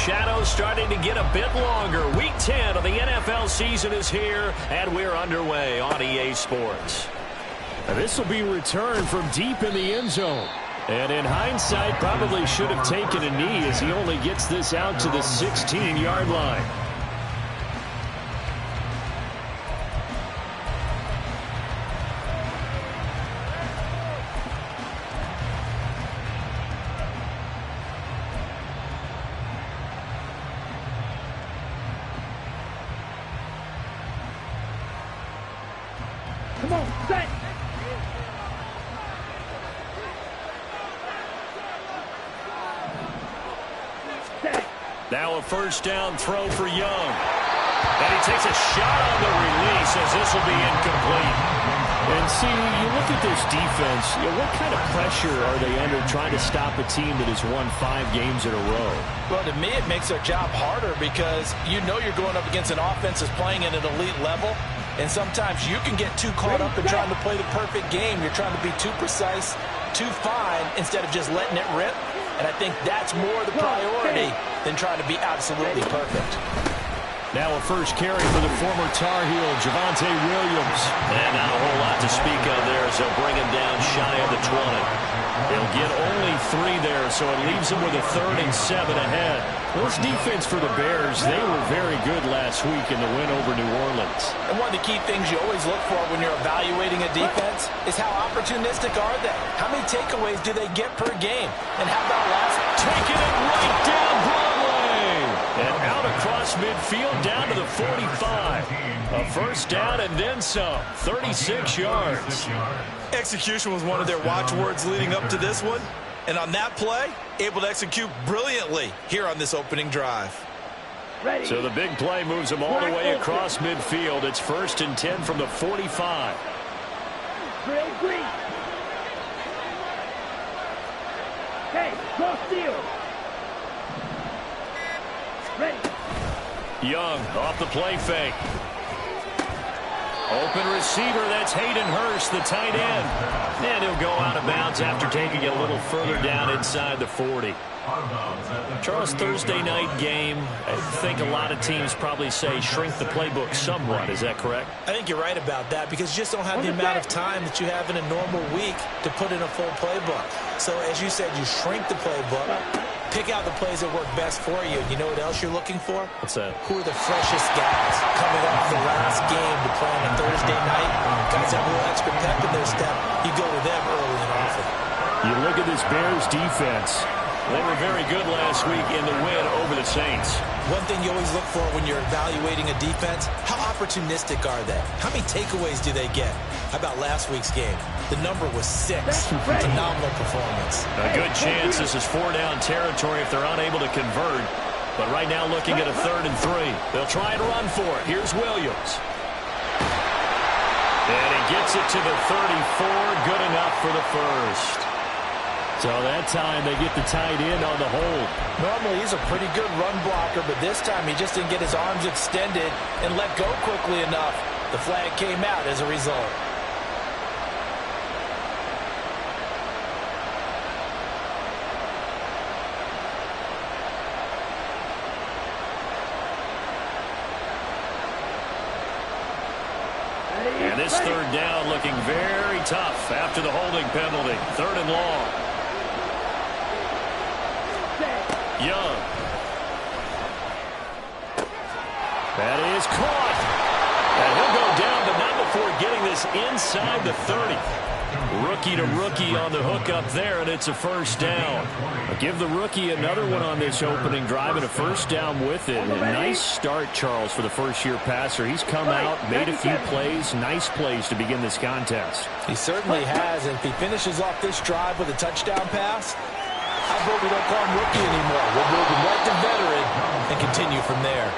shadows starting to get a bit longer. Week 10 of the NFL season is here, and we're underway on EA Sports. This will be returned from deep in the end zone. And in hindsight, probably should have taken a knee as he only gets this out to the 16-yard line. Come on, set. Now a first down throw for Young. And he takes a shot on the release as this will be incomplete. And see, you look at this defense, what kind of pressure are they under trying to stop a team that has won 5 games in a row? Well, to me, it makes their job harder because you know you're going up against an offense that's playing at an elite level. And sometimes you can get too caught up in trying to play the perfect game. You're trying to be too precise, too fine, instead of just letting it rip. And I think that's more the priority than trying to be absolutely perfect. Now a first carry for the former Tar Heel, Javonte Williams. And not a whole lot to speak of there as they'll bring him down shy of the 20. They'll get only 3 there, so it leaves them with a 3rd and 7 ahead. Well, this defense for the Bears, they were very good last week in the win over New Orleans. And one of the key things you always look for when you're evaluating a defense is how opportunistic are they? How many takeaways do they get per game? And how about last? Taking it right down Broadway. And out across midfield down to the 45. A first down and then some. 36 yards. Execution was one of their watchwords leading up to this one. And on that play, able to execute brilliantly here on this opening drive. So the big play moves them all the way across midfield. It's 1st and 10 from the 45. Hey, cross field. Ready. Young off the play fake. Open receiver, that's Hayden Hurst, the tight end. And he'll go out of bounds after taking it a little further down inside the 40. Charles, Thursday night game, I think a lot of teams probably say shrink the playbook somewhat. Is that correct? I think you're right about that because you just don't have the amount of time that you have in a normal week to put in a full playbook. So as you said, you shrink the playbook, pick out the plays that work best for you. And you know what else you're looking for? What's that? Who are the freshest guys coming off the last game to play on a Thursday night? Guys have a little extra pep in their step. You go to them early and often. You look at this Bears defense. They were very good last week in the win over the Saints. One thing you always look for when you're evaluating a defense, how opportunistic are they? How many takeaways do they get? How about last week's game? The number was 6. Phenomenal performance. A good chance this is 4-down territory if they're unable to convert. But right now looking at a 3rd and 3. They'll try and run for it. Here's Williams. And he gets it to the 34. Good enough for the first. So that time they get the tight end on the hold. Normally he's a pretty good run blocker, but this time he just didn't get his arms extended and let go quickly enough. The flag came out as a result. And this 3rd down looking very tough after the holding penalty. 3rd and long. Young. That is caught. And he'll go down, but not before getting this inside the 30. Rookie to rookie on the hook up there, and it's a first down. I'll give the rookie another one on this opening drive and a first down with it. A nice start, Charles, for the first-year passer. He's come out, made a few plays, nice plays to begin this contest. He certainly has, and if he finishes off this drive with a touchdown pass, I hope we don't call him rookie anymore. We'll move him right to veteran and continue from there.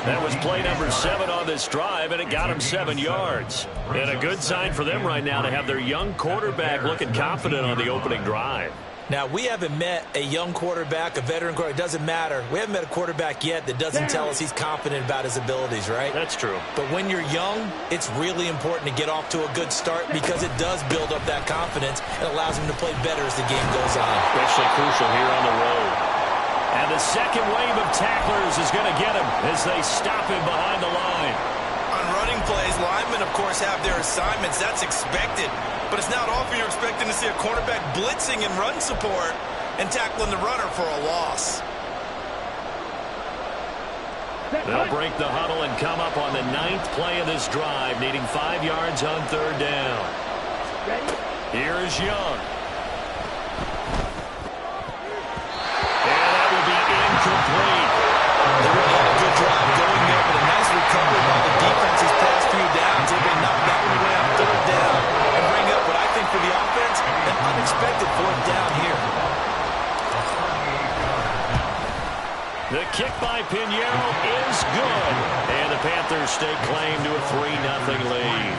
That was play number 7 on this drive, and it got him 7 yards. And a good sign for them right now to have their young quarterback looking confident on the opening drive. Now, we haven't met a young quarterback, a veteran quarterback. It doesn't matter. We haven't met a quarterback yet that doesn't tell us he's confident about his abilities, right? That's true. But when you're young, it's really important to get off to a good start because it does build up that confidence and allows him to play better as the game goes on. Especially crucial here on the road. And the second wave of tacklers is going to get him as they stop him behind the line. On running plays, linemen, of course, have their assignments. That's expected. But it's not often you're expecting to see a cornerback blitzing in run support and tackling the runner for a loss. They'll break the huddle and come up on the 9th play of this drive, needing 5 yards on 3rd down. Here's Young. And that will be incomplete. They really had a good drive going there, but a nice recovery by the defense these past few downs. They've been knocked that one away on 3rd down and bring up what I think for the offense, an unexpected 4th down here. The kick by Pinheiro is good. And the Panthers stake claim to a 3-0 lead.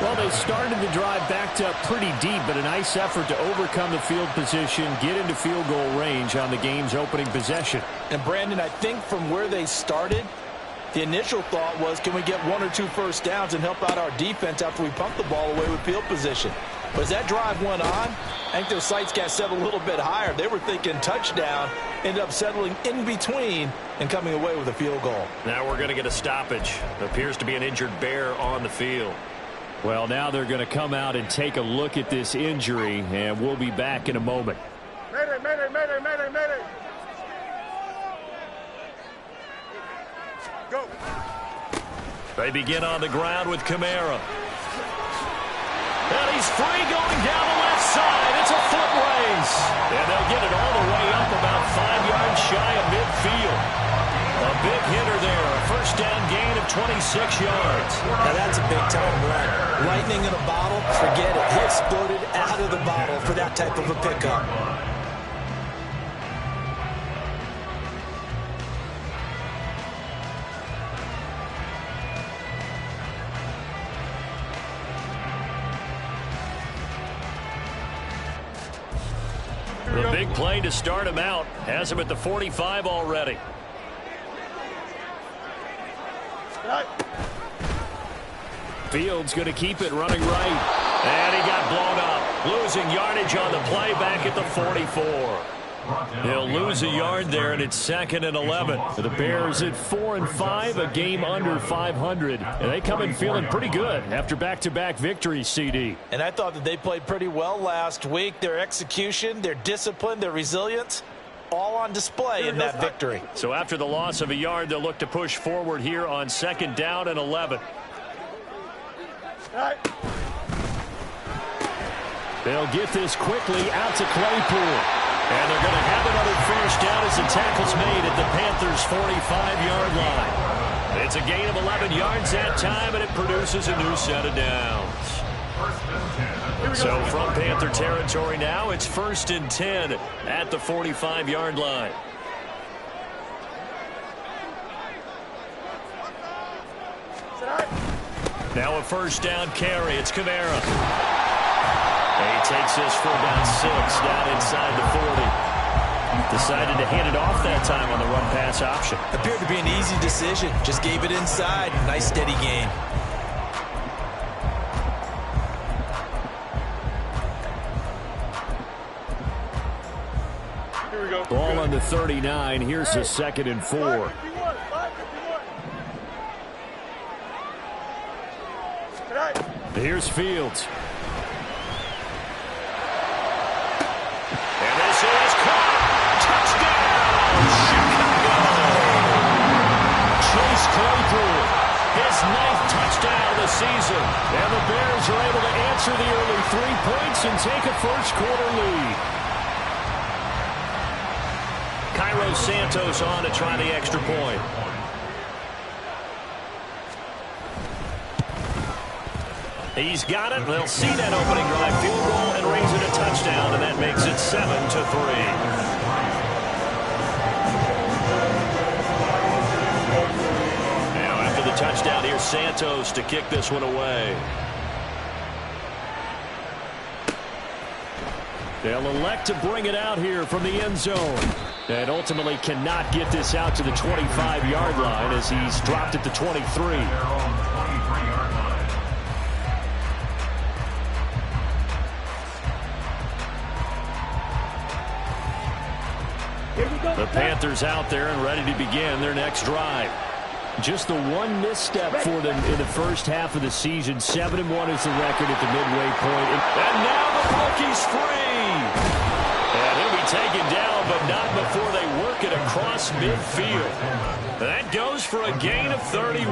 Well, they started the drive backed up pretty deep, but a nice effort to overcome the field position, get into field goal range on the game's opening possession. And, Brandon, I think from where they started, the initial thought was, can we get 1 or 2 first downs and help out our defense after we pump the ball away with field position? But as that drive went on, I think their sights got set a little bit higher. They were thinking touchdown, ended up settling in between and coming away with a field goal. Now we're going to get a stoppage. Appears to be an injured Bear on the field. Well, now they're going to come out and take a look at this injury, and we'll be back in a moment. Mayday. Go. They begin on the ground with Kamara. And he's free going down the left side. It's a foot race. And they'll get it all the way up about 5 yards shy of midfield. A big hitter there. A first down gain of 26 yards. Now that's a big-time run. Lightning in a bottle, forget it. He exploded out of the bottle for that type of a pickup. The big play to start him out. Has him at the 45 already. Fields going to keep it running right. And he got blown up. Losing yardage on the play back at the 44. He'll lose a yard there, and it's 2nd and 11. The Bears at 4-5, a game under 500. And they come in feeling pretty good after back-to-back victories, CD. And I thought that they played pretty well last week. Their execution, their discipline, their resilience, all on display in that victory. So after the loss of a yard, they'll look to push forward here on 2nd down and 11. They'll get this quickly out to Claypool. And they're going to have another first down as the tackle's made at the Panthers' 45-yard line. It's a gain of 11 yards that time, and it produces a new set of downs. So from Panther territory now, it's 1st and 10 at the 45-yard line. Now a first down carry. It's Kamara. He takes this for about 6 down inside the 40. Decided to hand it off that time on the run-pass option. Appeared to be an easy decision. Just gave it inside. Nice steady gain. Ball on the 39. Here's the 2nd and 4. Here's Fields. And this is caught. Touchdown, Chicago. Chase Claypool, his 9th touchdown of the season. And the Bears are able to answer the early 3 points and take a first-quarter lead. Cairo Santos on to try the extra point. He's got it. They'll see that opening drive field goal and raise it a touchdown, and that makes it 7-3. Now after the touchdown, here's Santos to kick this one away. They'll elect to bring it out here from the end zone. And ultimately cannot get this out to the 25-yard line as he's dropped at the 23. Here we go. The Panthers out there and ready to begin their next drive. Just the one misstep for them in the first half of the season. 7-1 is the record at the midway point. And now the rookie's free. And he'll be taken down, but not before they work it across midfield. That goes for a gain of 31.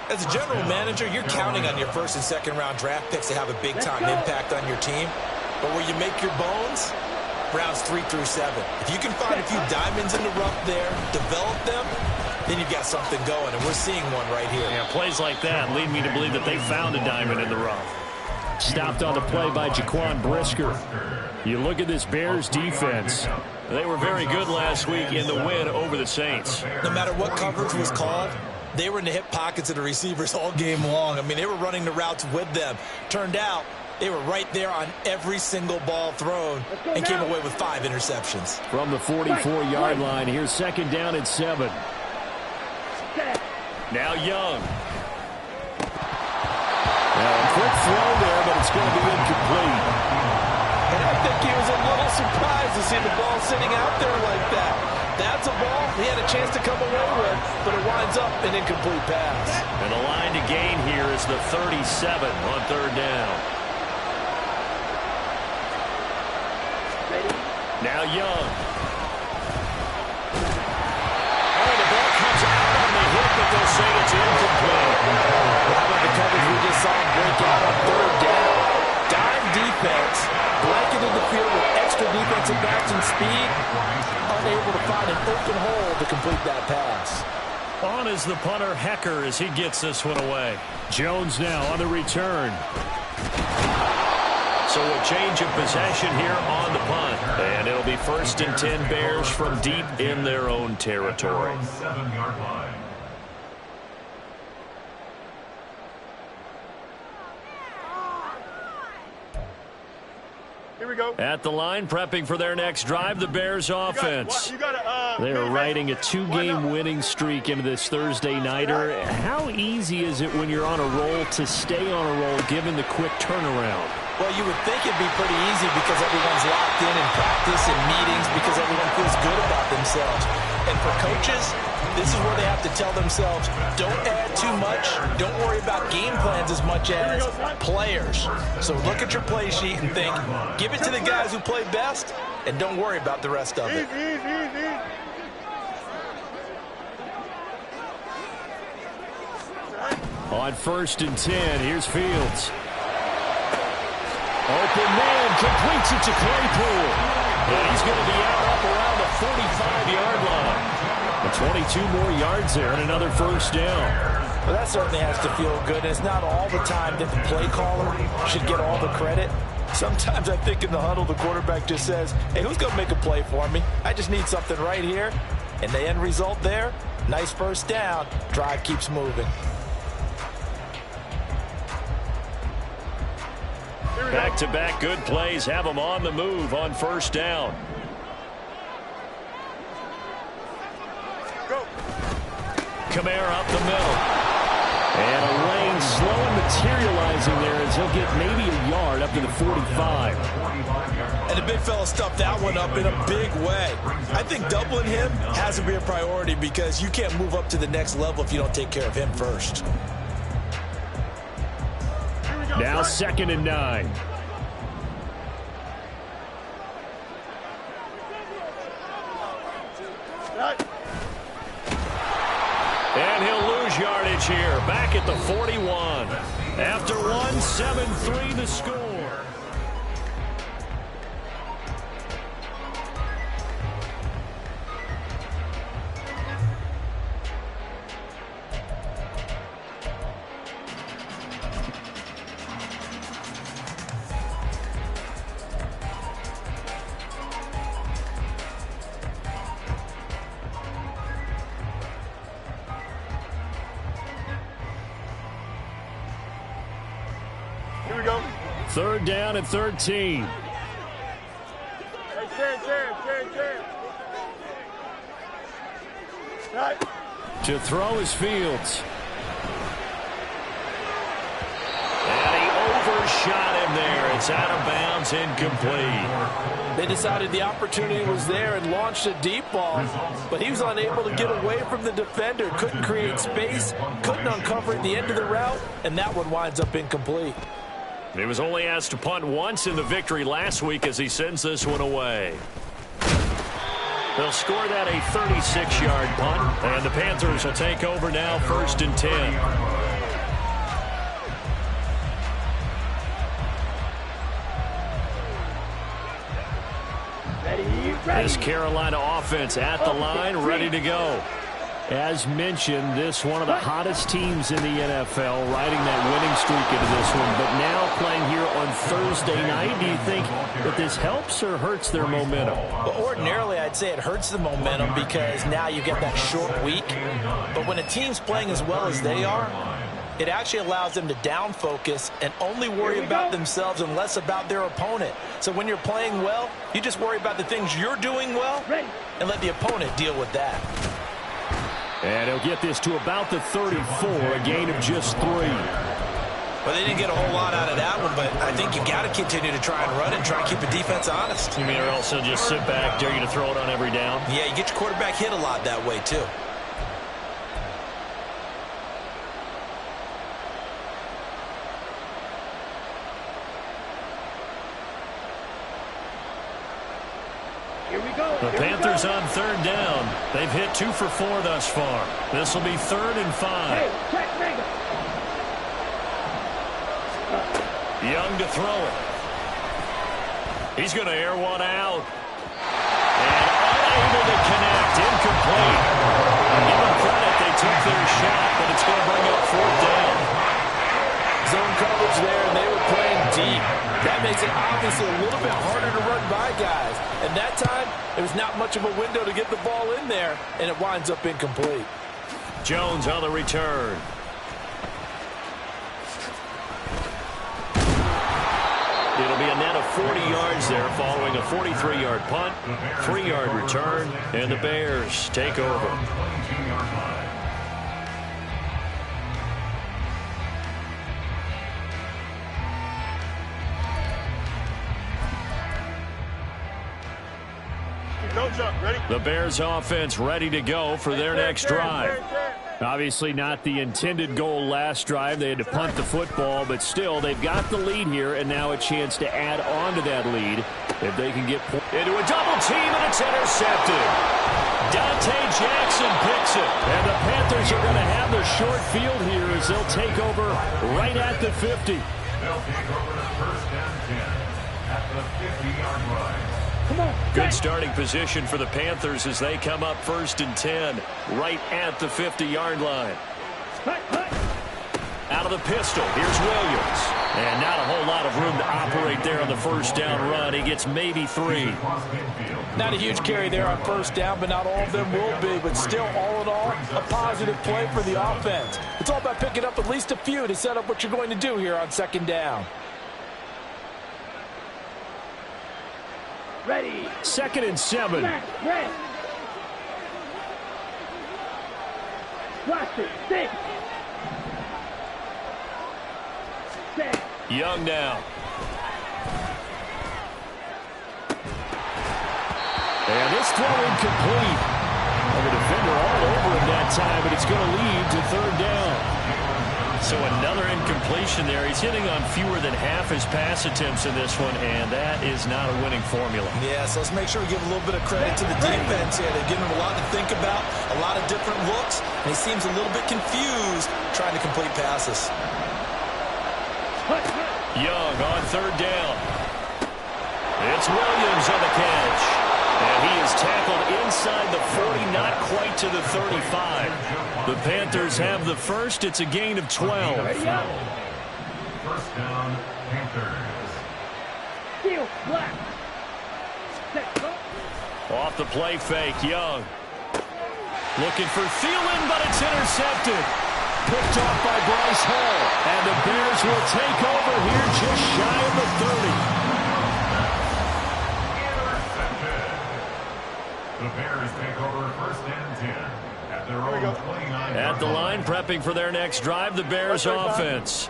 As a general manager, you're counting on your first and second round draft picks to have a big-time impact on your team. But where you make your bones, rounds 3 through 7. If you can find a few diamonds in the rough there, develop them, then you've got something going, and we're seeing one right here. Yeah, plays like that lead me to believe that they found a diamond in the rough. Stopped on the play by Jaquan Brisker. You look at this Bears defense. They were very good last week in the win over the Saints. No matter what coverage was called, they were in the hip pockets of the receivers all game long. I mean, they were running the routes with them. Turned out, they were right there on every single ball thrown and came away with 5 interceptions. From the 44-yard line, here's 2nd down and 7. Now Young. Now a quick throw there, but it's going to be incomplete. And I think he was a little surprised to see the ball sitting out there like that. That's a ball he had a chance to come away with, but it winds up an incomplete pass. And the line to gain here is the 37 on 3rd down. Now Young. Oh, the ball comes out on the hit, but they'll say it's incomplete. How about the coverage we just saw him break out on 3rd down? Dime defense, blanketed the field with extra defensive backs and speed, unable to find an open hole to complete that pass. On is the punter, Hecker, as he gets this one away. Jones now on the return. So a change of possession here on the punt. And it'll be 1st and 10 Bears from deep in their own territory. Here we go. At the line, prepping for their next drive, the Bears offense. They are riding a 2-game winning streak into this Thursday nighter. How easy is it when you're on a roll to stay on a roll given the quick turnaround? Well, you would think it'd be pretty easy because everyone's locked in practice and meetings because everyone feels good about themselves. And for coaches, this is where they have to tell themselves, don't add too much, don't worry about game plans as much as players. So look at your play sheet and think, give it to the guys who play best, and don't worry about the rest of it. Easy. On 1st and 10, here's Fields. Open man, completes it to Claypool. And he's going to be out up around the 45-yard line. 22 more yards there and another 1st down. Well, that certainly has to feel good. It's not all the time that the play caller should get all the credit. Sometimes I think in the huddle, the quarterback just says, hey, who's going to make a play for me? I just need something right here. And the end result there, nice 1st down. Drive keeps moving. Back-to-back good plays have them on the move on 1st down. Go. Kamara up the middle. And a lane slow and materializing there as he'll get maybe a yard up to the 45. And the big fella stuffed that one up in a big way. I think doubling him has to be a priority because you can't move up to the next level if you don't take care of him first. Now 2nd and 9. And he'll lose yardage here. Back at the 41. After 1, 7-3 the score. Here we go. 3rd down and 13. Hey, Chan. Right. To throw is Fields. And he overshot shot him there. It's out of bounds, incomplete. They decided the opportunity was there and launched a deep ball, but he was unable to get away from the defender, couldn't create space, couldn't uncover at the end of the route, and that one winds up incomplete. He was only asked to punt once in the victory last week as he sends this one away. They'll score that a 36-yard punt, and the Panthers will take over now, 1st and 10. This Carolina offense at the line, ready to go. As mentioned, this one of the hottest teams in the NFL, riding that winning streak into this one. But now playing here on Thursday night, do you think that this helps or hurts their momentum? Well, ordinarily, I'd say it hurts the momentum because now you get that short week. But when a team's playing as well as they are, it actually allows them to down focus and only worry about themselves and less about their opponent. So when you're playing well, you just worry about the things you're doing well and let the opponent deal with that. And he'll get this to about the 34, a gain of just 3. Well, they didn't get a whole lot out of that one, but I think you got to continue to try and run and try and keep the defense honest. You mean or also just sit back, dare you to throw it on every down? Yeah, you get your quarterback hit a lot that way, too. The Panthers on 3rd down. They've hit 2 for 4 thus far. This will be 3rd and 5. Young to throw it. He's going to air one out. And unable to connect. Incomplete. Give them credit. They took their shot, but it's going to bring up 4th down. Zone coverage there, and they were playing deep. That makes it obviously a little bit harder to run by guys. And that time, there was not much of a window to get the ball in there, and it winds up incomplete. Jones on the return. It'll be a net of 40 yards there following a 43-yard punt, 3-yard return, and the Bears take over. Don't jump. Ready? The Bears offense ready to go for their next drive. Obviously not the intended goal last drive. They had to punt the football, but still they've got the lead here, and now a chance to add on to that lead if they can get into a double team, and it's intercepted. Dante Jackson picks it. And the Panthers are going to have the short field here as they'll take over right at the 50. They'll take over the 1st and 10 at the 50-yard line. Good starting position for the Panthers as they come up 1st and 10 right at the 50-yard line. Out of the pistol, here's Williams. And not a whole lot of room to operate there on the 1st down run. He gets maybe 3. Not a huge carry there on 1st down, but not all of them will be. But still, all in all, a positive play for the offense. It's all about picking up at least a few to set up what you're going to do here on 2nd down. Ready. 2nd and 7. Ready. Watch it. 6. Young now. And this throw incomplete. And the defender all over him that time, but it's going to lead to 3rd down. So another incompletion there. He's hitting on fewer than half his pass attempts in this one, and that is not a winning formula. Yeah, so let's make sure we give a little bit of credit to the defense here. They've given him a lot to think about, a lot of different looks, and he seems a little bit confused trying to complete passes. Young on 3rd down. It's Williams on the catch. And he is tackled inside the 40, not quite to the 35. The Panthers have the first. It's a gain of 12. 1st down, Panthers. Steal, black. Off the play fake, Young. Looking for Thielen, but it's intercepted. Picked off by Bryce Hall. And the Bears will take over here just shy of the 30. The Bears take over 1st and 10 at their own 29. At the line, prepping for their next drive, the Bears offense.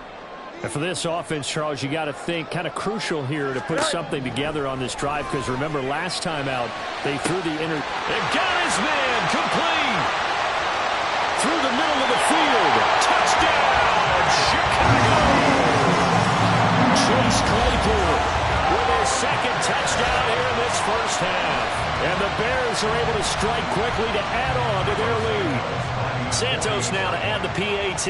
And for this offense, Charles, you got to think kind of crucial here to put something together on this drive, because remember last time out they threw the inner. They got his man complete through the middle of the field. Touchdown, Chicago! Chase Claypool with his second touchdown here in this first half. And the Bears are able to strike quickly to add on to their lead. Santos now to add the PAT.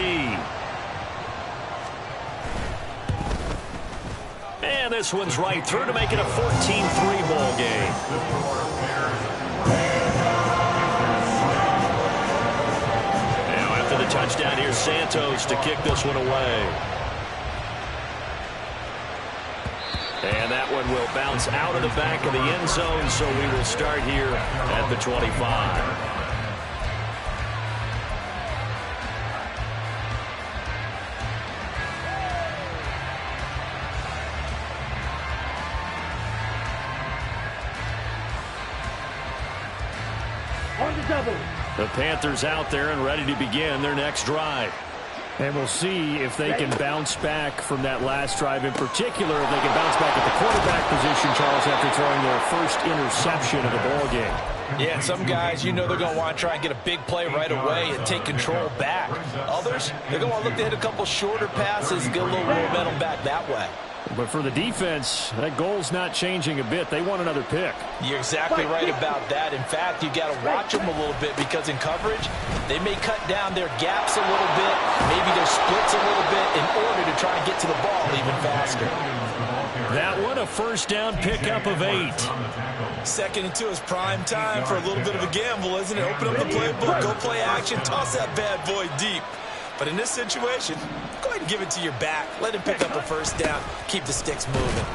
And this one's right through to make it a 14-3 ball game. Now after the touchdown, here's Santos to kick this one away. And that one will bounce out of the back of the end zone, so we will start here at the 25. The Panthers out there and ready to begin their next drive. And we'll see if they can bounce back from that last drive, in particular if they can bounce back at the quarterback position, Charles, after throwing their first interception of the ball game. Yeah, and some guys, you know they're going to want to try and get a big play right away and take control back. Others, they're going to want to look to hit a couple shorter passes and get a little momentum back that way. But for the defense, that goal's not changing a bit. They want another pick. You're exactly right about that. In fact, you got to watch them a little bit, because in coverage, they may cut down their gaps a little bit, maybe their splits a little bit, in order to try and get to the ball even faster. That one, a first down pickup of 8. 2nd and 2 is prime time for a little bit of a gamble, isn't it? Open up the playbook, go play action, toss that bad boy deep. But in this situation, go ahead and give it to your back. Let him pick up a first down. Keep the sticks moving.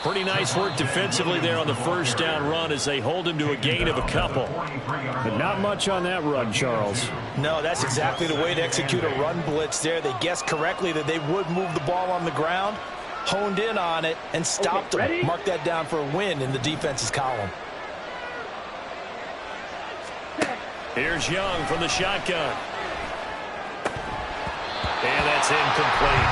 Pretty nice work defensively there on the first down run as they hold him to a gain of a couple. But not much on that run, Charles. No, that's exactly the way to execute a run blitz there. They guessed correctly that they would move the ball on the ground, honed in on it, and stopped them. Mark that down for a win in the defense's column. Here's Young from the shotgun. And that's incomplete.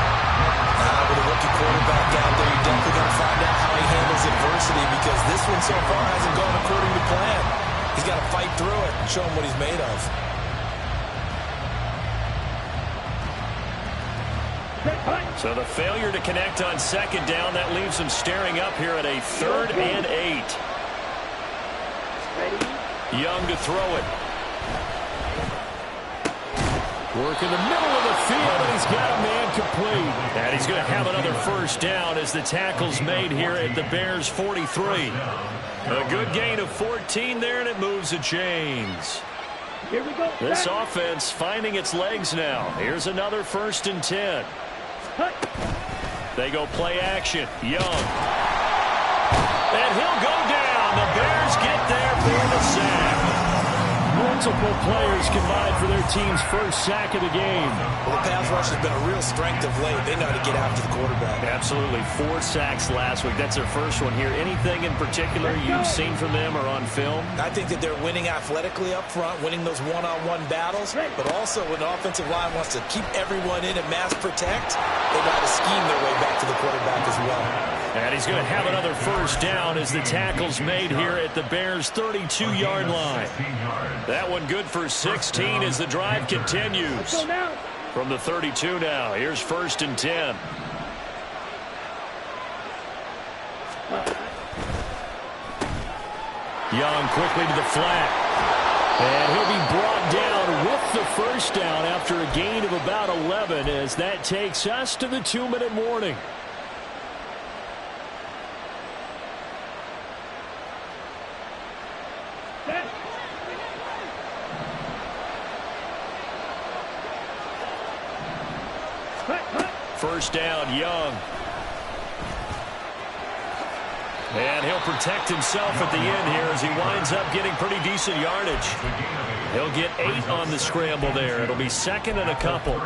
With a rookie quarterback out there, you're definitely going to find out how he handles adversity, because this one so far hasn't gone according to plan. He's got to fight through it and show him what he's made of. So the failure to connect on second down, that leaves them staring up here at a 3rd and 8. Young to throw it. Work in the middle of the field, and he's got a man complete. And he's going to have another first down as the tackle's made here at the Bears' 43. A good gain of 14 there, and it moves the chains. Here we go. This offense finding its legs now. Here's another 1st and 10. They go play action. Young. And he'll go down. The Bears get there for the sack. Multiple players combined for their team's first sack of the game. Well, the pass rush has been a real strength of late. They know how to get after the quarterback. Absolutely. 4 sacks last week. That's their first one here. Anything in particular you've seen from them or on film? I think that they're winning athletically up front, winning those one-on-one battles, but also when the offensive line wants to keep everyone in and mass protect, they know how to scheme their way back to the quarterback as well. And he's going to have another first down as the tackle's made here at the Bears' 32-yard line. That one good for 16 as the drive continues. From the 32 now, here's 1st and 10. Young quickly to the flat. And he'll be brought down with the first down after a gain of about 11 as that takes us to the 2-minute warning. First down, Young. And he'll protect himself at the end here as he winds up getting pretty decent yardage. He'll get 8 on the scramble there. It'll be 2nd and a couple.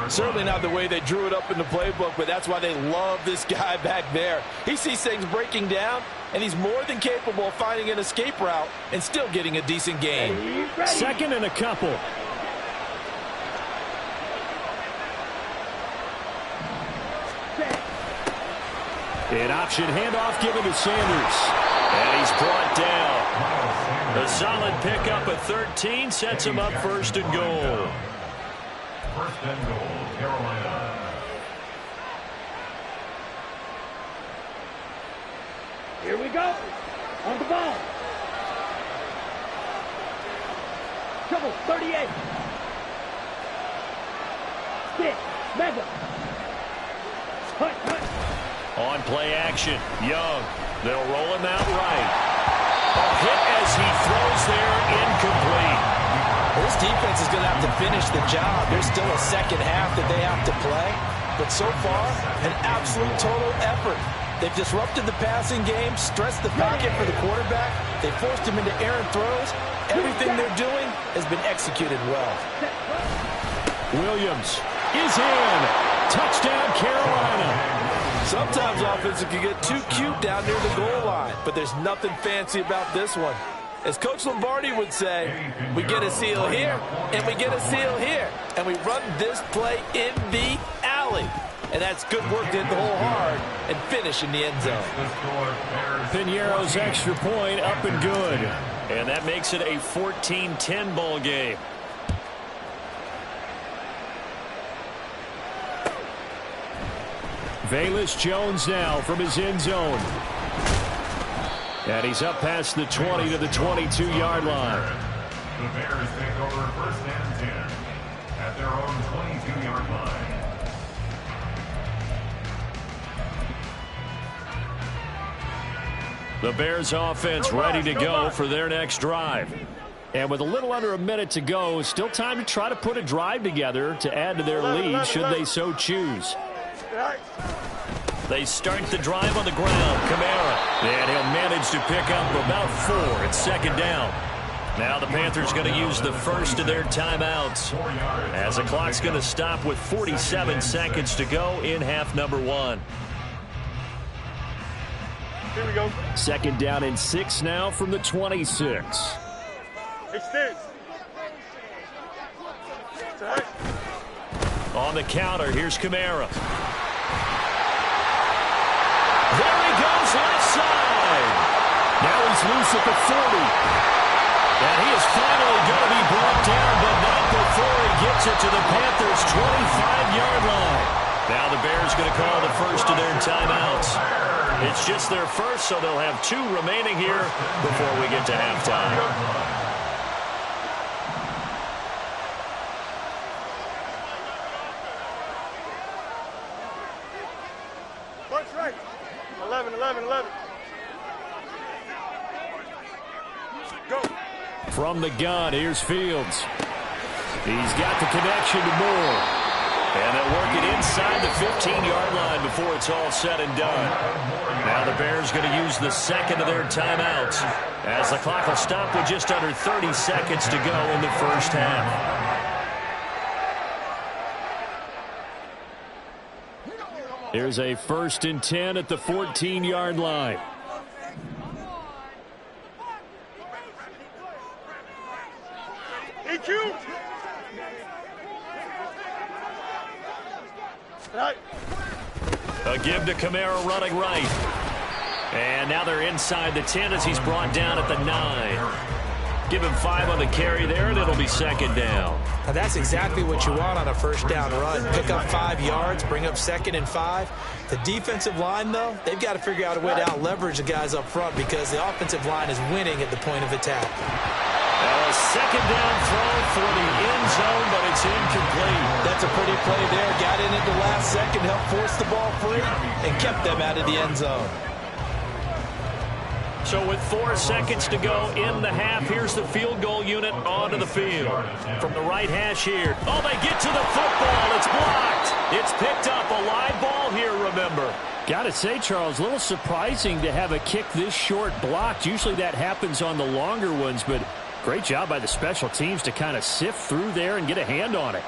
Certainly not the way they drew it up in the playbook, but that's why they love this guy back there. He sees things breaking down, and he's more than capable of finding an escape route and still getting a decent gain. 2nd and a couple. An option handoff given to Sanders. And he's brought down. A solid pickup at 13 sets him up first and goal. First and goal, Carolina. Here we go. On the ball. Trouble, 38. Stick, mega. Hut, hut. On play action, Young. They'll roll him out right. A hit as he throws there, incomplete. This defense is going to have to finish the job. There's still a second half that they have to play. But so far, an absolute total effort. They've disrupted the passing game, stressed the pocket for the quarterback. They forced him into errant throws. Everything they're doing has been executed well. Williams is in. Touchdown, Carolina. Sometimes offenses can get too cute down near the goal line, but there's nothing fancy about this one. As Coach Lombardi would say, we get a seal here, and we get a seal here, and we run this play in the alley. And that's good work to hit the hole hard and finish in the end zone. Piñeiro's extra point up and good. And that makes it a 14-10 ball game. Velus Jones now from his end zone. And he's up past the 20 to the 22-yard line. The Bears take over first and 10 at their own 22-yard line. The Bears offense ready to go for their next drive. And with a little under a minute to go, still time to try to put a drive together to add to their lead should they so choose. They start the drive on the ground. Kamara. And he'll manage to pick up about 4. It's second down. Now the Panthers going to use the first of their timeouts, as the clock's going to stop with 47 seconds to go in half number 1. Here we go. Second down and 6 now from the 26. Extend. Tight. On the counter, here's Kamara. There he goes, left side. Now he's loose at the 40. And he is finally going to be brought down, but not before he gets it to the Panthers' 25-yard line. Now the Bears going to call the first of their timeouts. It's just their first, so they'll have 2 remaining here before we get to halftime. Punch right. 11, 11, 11. Go. From the gun, here's Fields. He's got the connection to Moore. And they'll work it inside the 15-yard line before it's all said and done. Now the Bears going to use the second of their timeouts, as the clock will stop with just under 30 seconds to go in the first half. Here's a 1st and 10 at the 14-yard line. EQ. Right. A give to Kamara running right. And now they're inside the 10 as he's brought down at the 9. Give him 5 on the carry there, and it'll be second down. Now that's exactly what you want on a first down run. Pick up 5 yards, bring up 2nd and 5. The defensive line, though, they've got to figure out a way to out-leverage the guys up front because the offensive line is winning at the point of attack. A second down throw for the end zone, but it's incomplete. That's a pretty play there. Got in at the last second, helped force the ball free, and kept them out of the end zone. So with 4 seconds to go in the half, here's the field goal unit onto the field. From the right hash here. Oh, they get to the football. It's blocked. It's picked up. A live ball here, remember. Got to say, Charles, a little surprising to have a kick this short blocked. Usually that happens on the longer ones, but great job by the special teams to kind of sift through there and get a hand on it.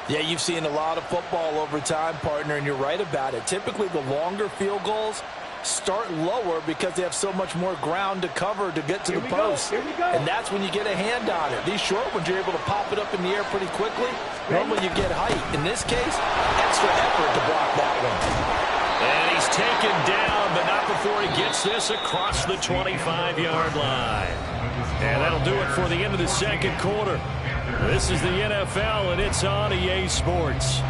Yeah, you've seen a lot of football over time, partner, and you're right about it. Typically, the longer field goals start lower because they have so much more ground to cover to get to the post. And that's when you get a hand on it. These short ones, you're able to pop it up in the air pretty quickly. Normally, you get height. In this case, extra effort to block that one. And he's taken down, but not before he gets this across the 25-yard line. And that'll do it for the end of the second quarter. This is the NFL, and it's on EA Sports.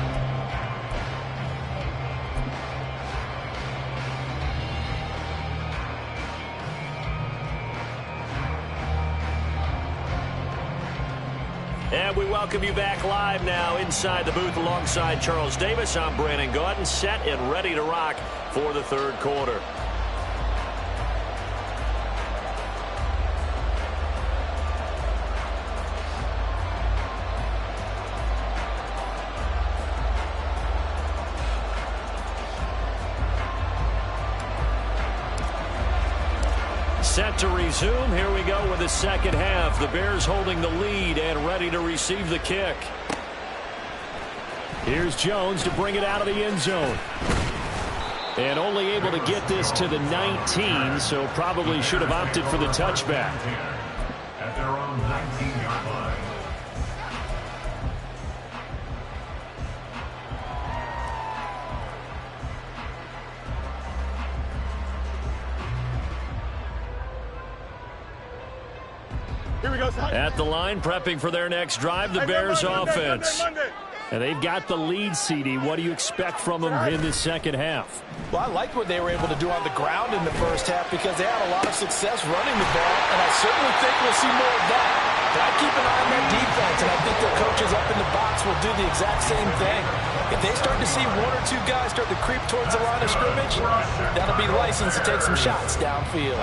And we welcome you back live now inside the booth alongside Charles Davis. I'm Brandon Gaudin, set and ready to rock for the third quarter. Set to resume. Here we go with the second half. The Bears holding the lead and ready to receive the kick. Here's Jones to bring it out of the end zone. And only able to get this to the 19, so probably should have opted for the touchback. At their own 19-yard line. At the line, prepping for their next drive, the Bears offense. And they've got the lead, CD. What do you expect from them in this second half? Well, I liked what they were able to do on the ground in the first half because they had a lot of success running the ball, and I certainly think we'll see more of that. But I keep an eye on their defense, and I think their coaches up in the box will do the exact same thing. If they start to see one or two guys start to creep towards the line of scrimmage, that'll be licensed to take some shots downfield.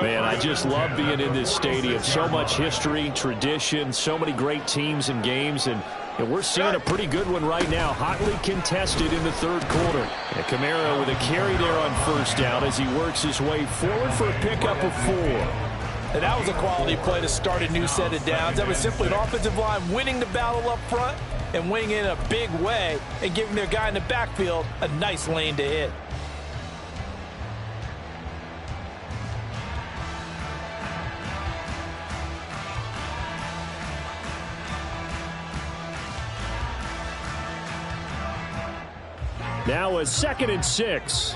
Man, I just love being in this stadium. So much history, tradition, so many great teams and games, and we're seeing a pretty good one right now, hotly contested in the third quarter. And Kamara with a carry there on first down as he works his way forward for a pickup of 4. And that was a quality play to start a new set of downs. That was simply an offensive line winning the battle up front and winning in a big way and giving their guy in the backfield a nice lane to hit. Now a 2nd and 6.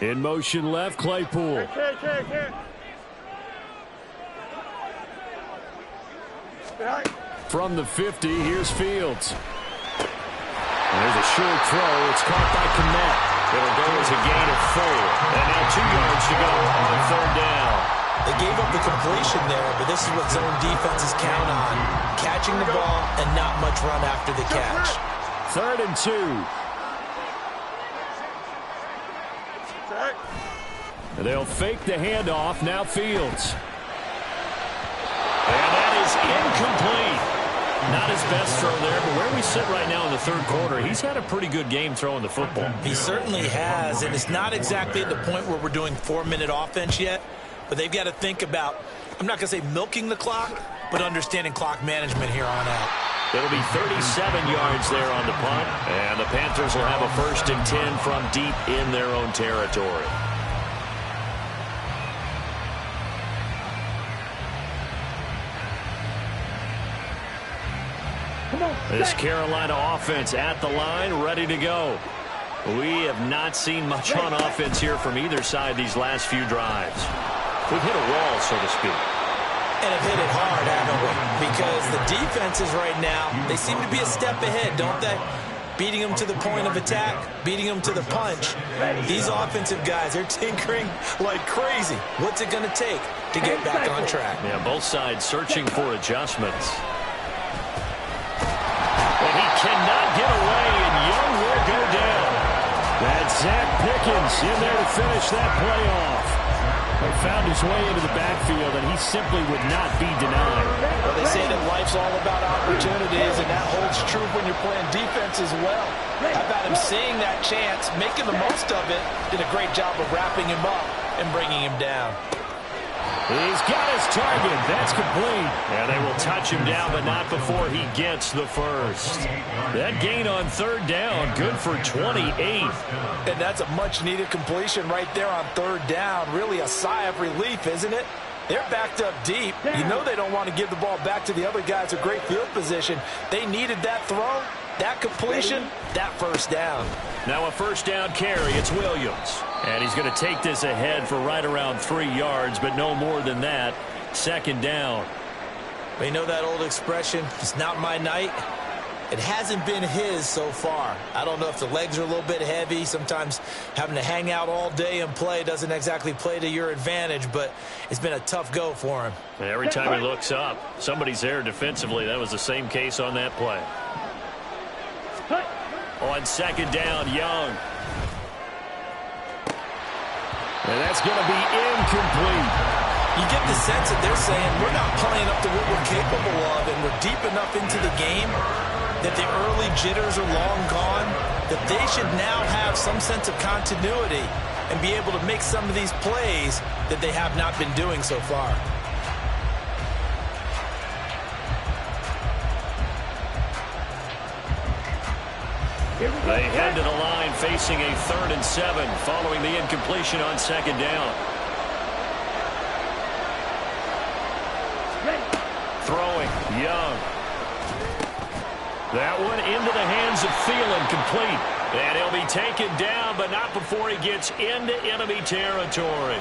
In motion left, Claypool. From the 50, here's Fields. And there's a short throw. It's caught by Kmet. It'll go as a gain of 4. And now 2 yards to go on third down. They gave up the completion there, but this is what zone defenses count on. Catching the ball and not much run after the catch. 3rd and 2. And they'll fake the handoff. Now Fields. And that is incomplete. Not his best throw there, but where we sit right now in the third quarter, he's had a pretty good game throwing the football. He certainly has, and it's not exactly at the point where we're doing 4-minute offense yet. But they've got to think about, I'm not going to say milking the clock, but understanding clock management here on out. It'll be 37 yards there on the punt, and the Panthers will have a 1st and 10 from deep in their own territory. This Carolina offense at the line, ready to go. We have not seen much on offense here from either side these last few drives. We've hit a wall, so to speak. And have hit it hard, haven't we? Because the defenses right now, they seem to be a step ahead, don't they? Beating them to the point of attack, beating them to the punch. These offensive guys, they're tinkering like crazy. What's it going to take to get back on track? Yeah, both sides searching for adjustments. But he cannot get away, and Young will go down. That's Zach Pickens in there to finish that play off. He found his way into the backfield, and he simply would not be denied. Well, they say that life's all about opportunities, and that holds true when you're playing defense as well. How about him seeing that chance, making the most of it, did a great job of wrapping him up and bringing him down. He's got his target. That's complete. And they will touch him down, but not before he gets the first. That gain on third down, good for 28. And that's a much-needed completion right there on third down. Really a sigh of relief, isn't it? They're backed up deep. You know they don't want to give the ball back to the other guys with great field position. They needed that throw, That completion, that first down. Now a first down carry. It's Williams. And he's going to take this ahead for right around 3 yards, but no more than that. Second down. You know that old expression, it's not my night? It hasn't been his so far. I don't know if the legs are a little bit heavy. Sometimes having to hang out all day and play doesn't exactly play to your advantage, but it's been a tough go for him. And every time he looks up, somebody's there defensively. That was the same case on that play. On second down, Young. And that's going to be incomplete. You get the sense that they're saying we're not playing up to what we're capable of, and we're deep enough into the game that the early jitters are long gone, that they should now have some sense of continuity and be able to make some of these plays that they have not been doing so far. They head to the line facing a 3rd and 7 following the incompletion on second down. Throwing, Young. That one into the hands of Thielen, complete. And he'll be taken down, but not before he gets into enemy territory.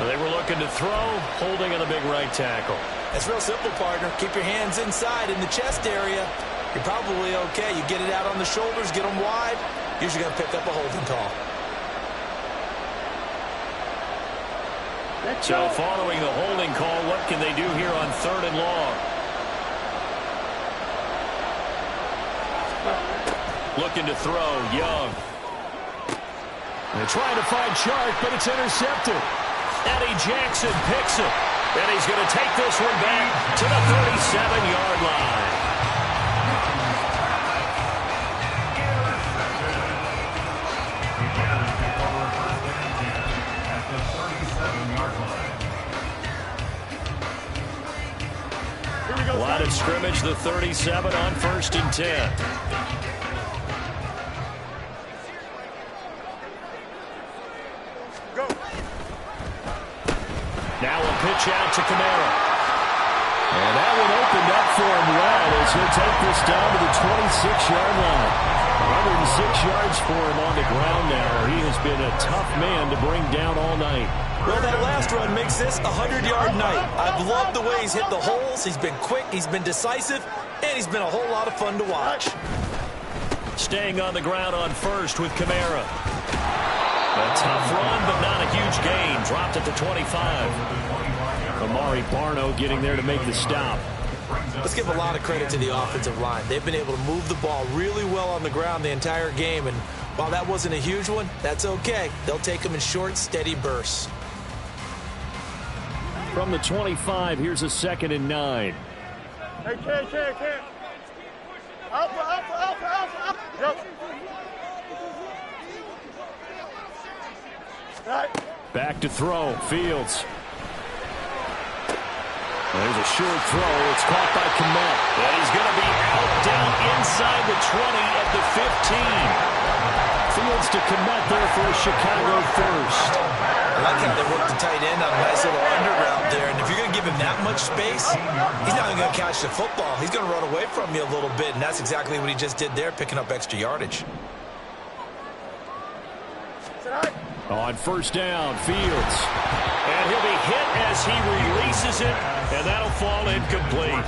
They were looking to throw, holding on the big right tackle. That's real simple, partner. Keep your hands inside in the chest area. You're probably okay. You get it out on the shoulders, get them wide. Usually going to pick up a holding call. So following the holding call, what can they do here on 3rd and long? Looking to throw, Young. They're trying to find Chark, but it's intercepted. Eddie Jackson picks it. And he's going to take this one back to the 37-yard line. Line of scrimmage, the 37 on 1st and 10. Go. Now a pitch out to Kamara. And that one opened up for him well as he'll take this down to the 26-yard line. 106 yards for him on the ground now. He has been a tough man to bring down all night. Well, that last run makes this a 100-yard night. I've loved the way he's hit the holes. He's been quick, he's been decisive, and he's been a whole lot of fun to watch. Staying on the ground on 1st with Kamara. A tough run, but not a huge gain. Dropped at the 25. Amari Barno getting there to make the stop. Let's give a lot of credit to the offensive line. They've been able to move the ball really well on the ground the entire game, and while that wasn't a huge one, that's okay. They'll take them in short, steady bursts. From the 25, here's a 2nd and 9. Hey, can't. Alpha. Yep. Right. Back to throw, Fields. There's a short throw. It's caught by Kmet. And he's going to be out down inside the 20 at the 15. Fields to Kmet there for a Chicago first. I like how they work the tight end on a nice little under route there. And if you're going to give him that much space, he's not even going to catch the football. He's going to run away from you a little bit, and that's exactly what he just did there, picking up extra yardage. On 1st down, Fields. And he'll be hit as he releases it, and that'll fall incomplete.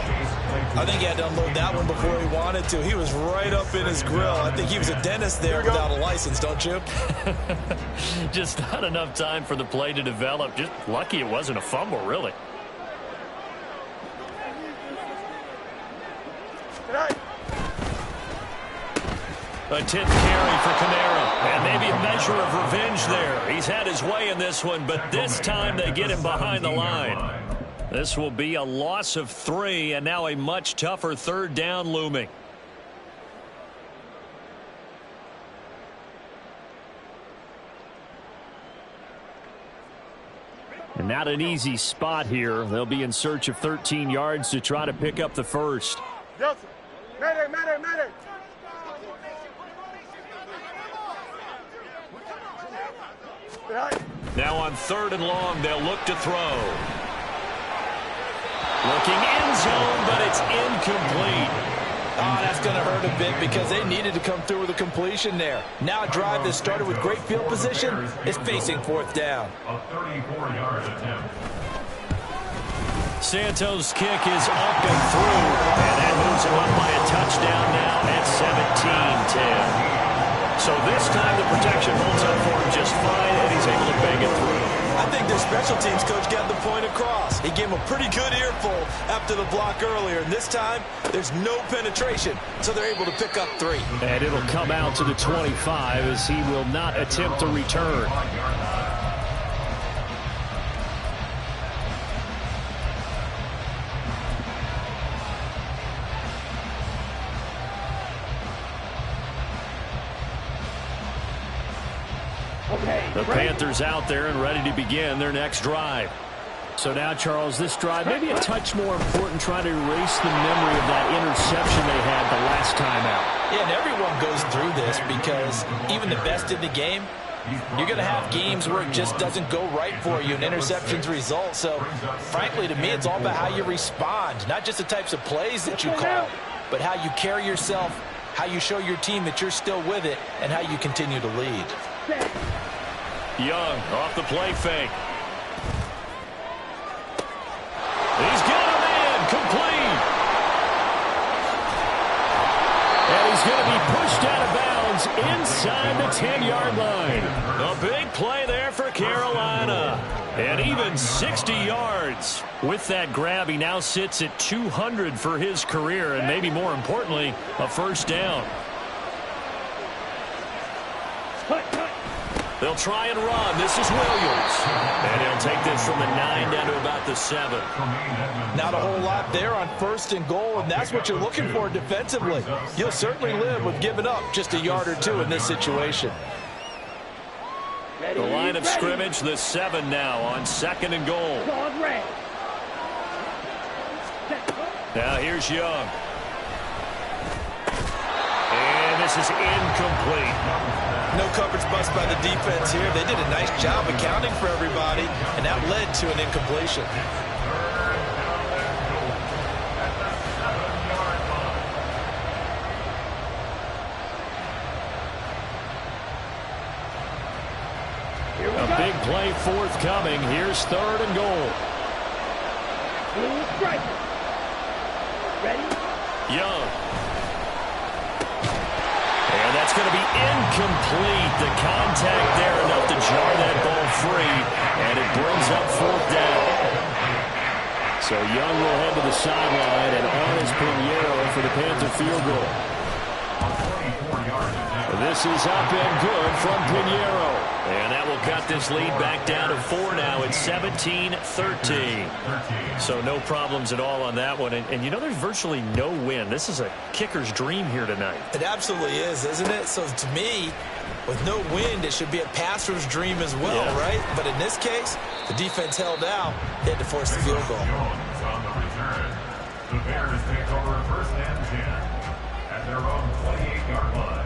I think he had to unload that one before he wanted to. He was right up in his grill. I think he was a dentist there without a license, don't you? Just not enough time for the play to develop. Just lucky it wasn't a fumble, really. A 10th carry for Kamara. And maybe a measure of revenge there. He's had his way in this one, but this time they get him behind the line. This will be a loss of 3, and now a much tougher 3rd down looming. And not an easy spot here. They'll be in search of 13 yards to try to pick up the first. Yes. Medic. Now on 3rd and long, they'll look to throw. Looking end zone, but it's incomplete. Oh, that's going to hurt a bit because they needed to come through with a completion there. Now a drive that started with great field position is facing fourth down. A 34-yard attempt. Santos' kick is up and through, and that moves him up by a touchdown now at 17-10. So this time the protection holds up for him just fine, and he's able to bang it through. I think their special teams coach got the point across. He gave him a pretty good earful after the block earlier, and this time there's no penetration, so they're able to pick up 3. And it'll come out to the 25 as he will not attempt to return. The Panthers out there and ready to begin their next drive. So now, Charles, this drive maybe a touch more important, trying to erase the memory of that interception they had the last time out. Yeah, and everyone goes through this because even the best in the game, you're going to have games where it just doesn't go right for you and interceptions result. So, frankly, to me, it's all about how you respond, not just the types of plays that you call, but how you carry yourself, how you show your team that you're still with it, and how you continue to lead. Young off the play fake. He's got him in, complete. And he's going to be pushed out of bounds inside the 10-yard line. A big play there for Carolina. And even 60 yards. With that grab, he now sits at 200 for his career, and maybe more importantly, a first down. They'll try and run. This is Williams. And he'll take this from the 9 down to about the 7. Not a whole lot there on first and goal, and that's what you're looking for defensively. You'll certainly live with giving up just a yard or two in this situation. The line of scrimmage, the 7 now on 2nd and goal. Now here's Young. And this is incomplete. No coverage bust by the defense here. They did a nice job accounting for everybody, and that led to an incompletion. A big play forthcoming. Here's 3rd and goal. Ready? Young. And that's going to be incomplete. The contact there enough to jar that ball free, and it brings up 4th down. So Young will head to the sideline, and on is Pinheiro for the Panther field goal. This is up and good from Pinheiro. And that will cut this lead back down to 4 now. It's 17-13. So no problems at all on that one. And you know, there's virtually no wind. This is a kicker's dream here tonight. It absolutely is, isn't it? So to me, with no wind, it should be a passer's dream as well, right? But in this case, the defense held out. They had to force the field goal. On the return, the Bears take over 1st and 10 at their own 28-yard line.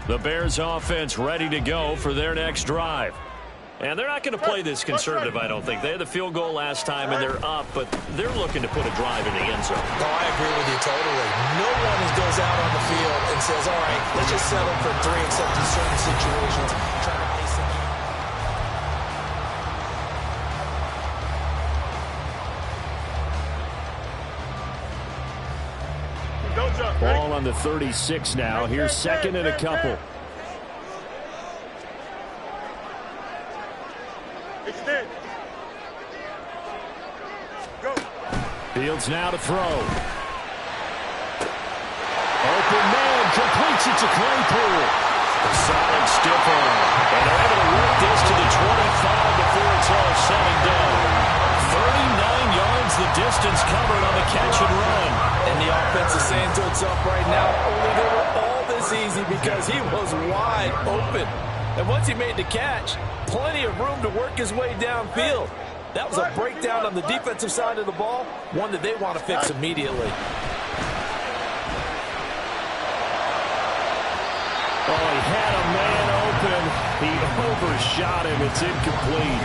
The Bears offense ready to go for their next drive. And they're not going to play this conservative, I don't think. They had the field goal last time, and they're up, but they're looking to put a drive in the end zone. Oh, I agree with you totally. No one goes out on the field and says, all right, let's just settle for 3, except in certain situations. Trying to pace the game. Ball on the 36 now. Here's 2nd and a couple. Extend. Go. Fields now to throw. Open man, completes it to Claypool. A solid stiff arm. And they're able to work this to the 25 before it's all said and done. 39 yards the distance covered on the catch and run. And the offense is saying to itself right now, only they were all this easy because he was wide open. And once he made the catch, plenty of room to work his way downfield. That was a breakdown on the defensive side of the ball, one that they want to fix immediately. Oh, he had a man open. He overshot him. It's incomplete.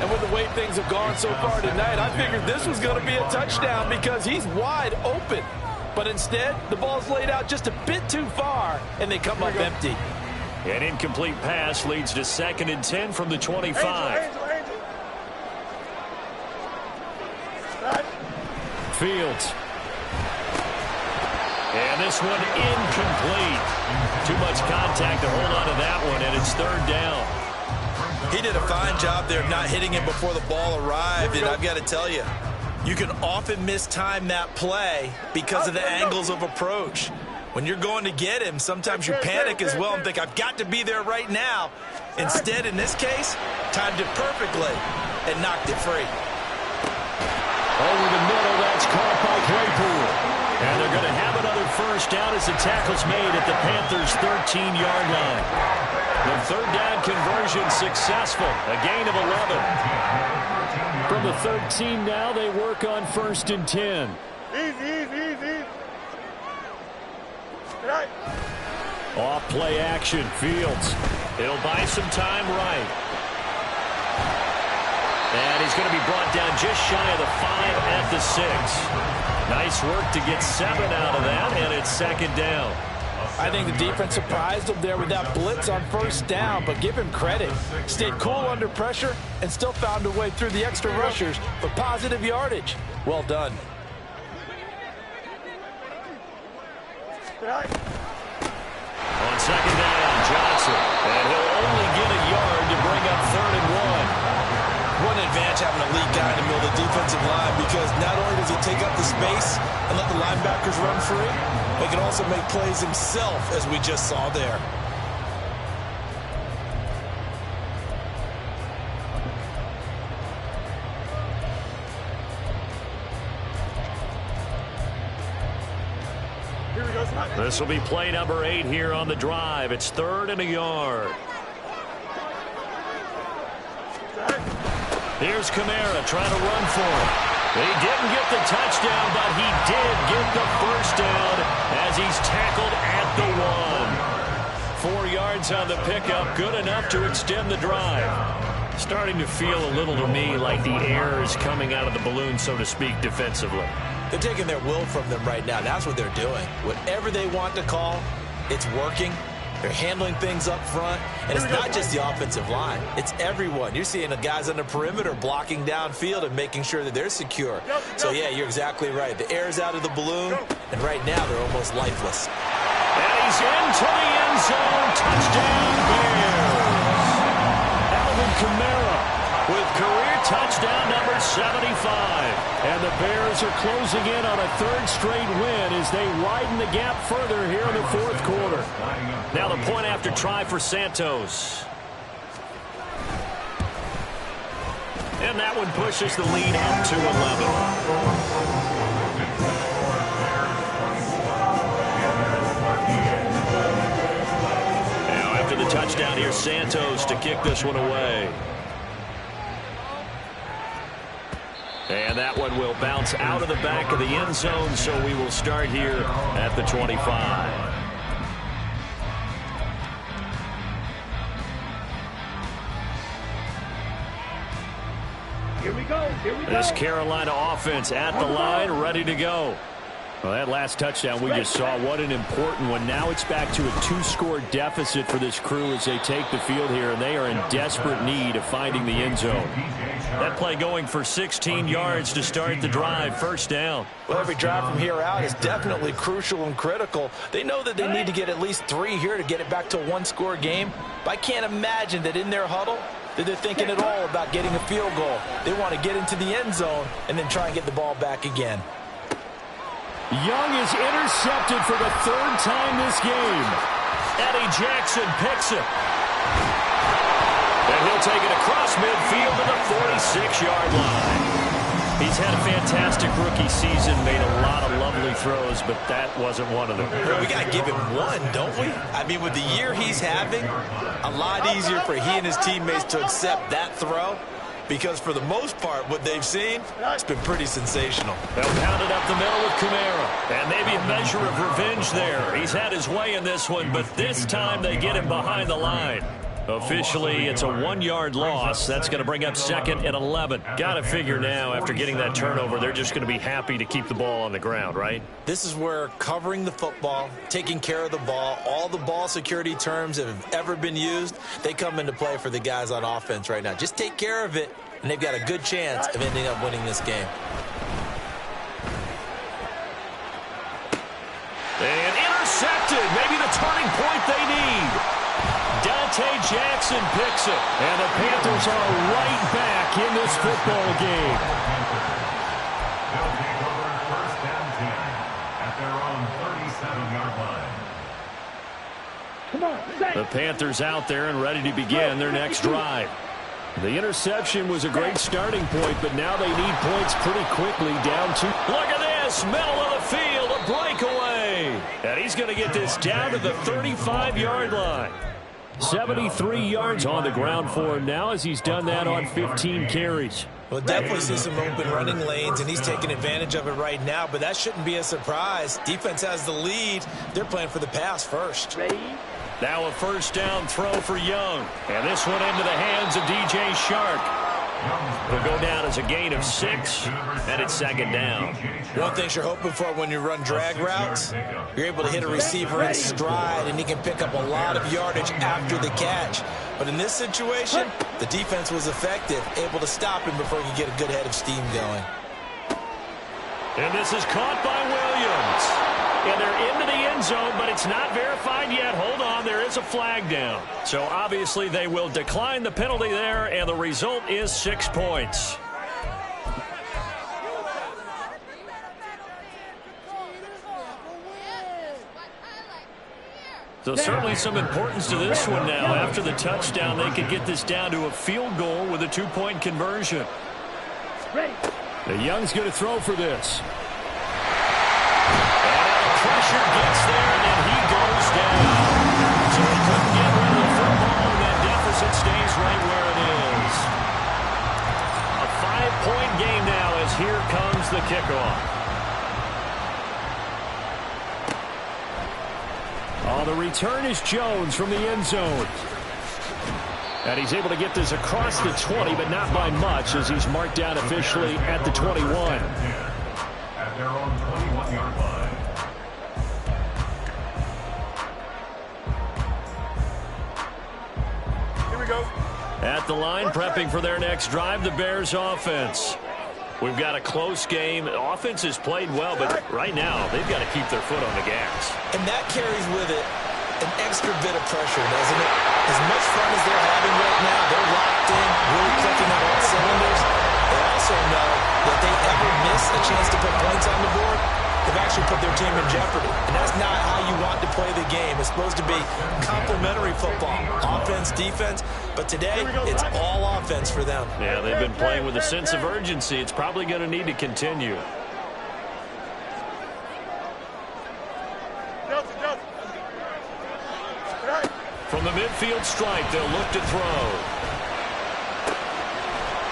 And with the way things have gone so far tonight, I figured this was going to be a touchdown because he's wide open. But instead, the ball's laid out just a bit too far, and they come up empty. An incomplete pass leads to 2nd and 10 from the 25. Angel. Fields. And this one incomplete. Too much contact to hold on to that one, and it's 3rd down. He did a fine job there of not hitting him before the ball arrived, and I've got to tell you, you can often mistime that play because of the angles of approach. When you're going to get him, sometimes you panic as well and think, I've got to be there right now. Instead, in this case, timed it perfectly and knocked it free. Over the middle, that's caught by Claypool. And they're going to have another 1st down as the tackle's made at the Panthers' 13-yard line. The 3rd down conversion successful, a gain of 11. From the 13 now, they work on 1st and 10. Easy. Right. Off play action, Fields. It'll buy some time right. And he's going to be brought down just shy of the 5 at the 6. Nice work to get 7 out of that, and it's 2nd down. I think the defense surprised him there with that blitz on 1st down, but give him credit. Stayed cool under pressure and still found a way through the extra rushers for positive yardage. Well done. Right. On 2nd down, Johnson. And he'll only get a yard to bring up 3rd and 1. What an advantage having a lead guy in the middle of the defensive line, because not only does he take up the space and let the linebackers run free, but he can also make plays himself, as we just saw there. This will be play number 8 here on the drive. It's 3rd and a yard. Here's Kamara trying to run for it. He didn't get the touchdown, but he did get the 1st down as he's tackled at the 1. 4 yards on the pickup, good enough to extend the drive. Starting to feel a little to me like the air is coming out of the balloon, so to speak, defensively. They're taking their will from them right now. That's what they're doing. Whatever they want to call, it's working. They're handling things up front. And it's not just the offensive line. It's everyone. You're seeing the guys on the perimeter blocking downfield and making sure that they're secure. So, yeah, you're exactly right. The air's out of the balloon, and right now they're almost lifeless. And he's into the end zone. Touchdown, Bears. Alvin Kamara with career touchdown number 75. And the Bears are closing in on a 3rd straight win as they widen the gap further here in the 4th quarter. Now the point after try for Santos. And that one pushes the lead up to 11. Now after the touchdown here, Santos to kick this one away. And that one will bounce out of the back of the end zone, so we will start here at the 25. Here we go. This Carolina offense at the line, ready to go. Well, that last touchdown we just saw, what an important one. Now it's back to a 2-score deficit for this crew as they take the field here, and they are in desperate need of finding the end zone. That play going for 16 yards to start the drive, 1st down. Well, every drive from here out is definitely crucial and critical. They know that they need to get at least 3 here to get it back to a 1-score game. But I can't imagine that in their huddle that they're thinking at all about getting a field goal. They want to get into the end zone and then try and get the ball back again. Young is intercepted for the 3rd time this game. Eddie Jackson picks it. And he'll take it across midfield to the 46-yard line. He's had a fantastic rookie season, made a lot of lovely throws, but that wasn't one of them. We got to give him one, don't we? I mean, with the year he's having, a lot easier for he and his teammates to accept that throw. Because for the most part, what they've seen, it's been pretty sensational. They'll pound it up the middle with Kamara. And maybe a measure of revenge there. He's had his way in this one, but this time they get him behind the line. Officially, it's a 1-yard loss. That's going to bring up 2nd and 11. Got to figure now, after getting that turnover, they're just going to be happy to keep the ball on the ground, right? This is where covering the football, taking care of the ball, all the ball security terms that have ever been used, they come into play for the guys on offense right now. Just take care of it, and they've got a good chance of ending up winning this game. And intercepted. Maybe the turning point they need. Dante Jackson picks it. And the Panthers are right back in this football game. They'll take over 1st and 10 at their own 37-yard line. Come on, set. The Panthers out there and ready to begin their next drive. The interception was a great starting point, but now they need points pretty quickly, down 2. Look at this, middle of the field, a breakaway. And he's going to get this down to the 35-yard line. 73 yards on the ground for him now as he's done that on 15 carries. Well, definitely see some open running lanes, and he's taking advantage of it right now, but that shouldn't be a surprise. Defense has the lead. They're playing for the pass first. Ready? Now a 1st down throw for Young. And this one into the hands of DJ Shark. It'll go down as a gain of 6, and it's 2nd down. One thing you're hoping for when you run drag routes, you're able to hit a receiver in stride, and he can pick up a lot of yardage after the catch. But in this situation, the defense was effective, able to stop him before he could get a good head of steam going. And this is caught by Williams. And they're into the end zone, but it's not verified yet. Hold on, there is a flag down. So obviously they will decline the penalty there, and the result is 6 points. So certainly some importance to this one now. After the touchdown, they could get this down to a field goal with a 2-point conversion. Ready? The Young's going to throw for this. Pressure gets there, and then he goes down. So he couldn't get rid of the football, and that deficit stays right where it is. A 5-point game now as here comes the kickoff. Oh, the return is Jones from the end zone. And he's able to get this across the 20, but not by much as he's marked down officially at the 21. At their own 21-yard line. At the line, prepping for their next drive, the Bears offense. We've got a close game. The offense has played well, but right now they've got to keep their foot on the gas. And that carries with it an extra bit of pressure, doesn't it? As much fun as they're having right now, they're locked in, really clicking on all cylinders. They also know that they ever miss a chance to put points on the board, they've actually put their team in jeopardy. And that's not how you want to play the game. It's supposed to be complementary football, offense, defense. But today, it's all offense for them. Yeah, they've been playing with a sense of urgency. It's probably going to need to continue. From the midfield stripe, they'll look to throw.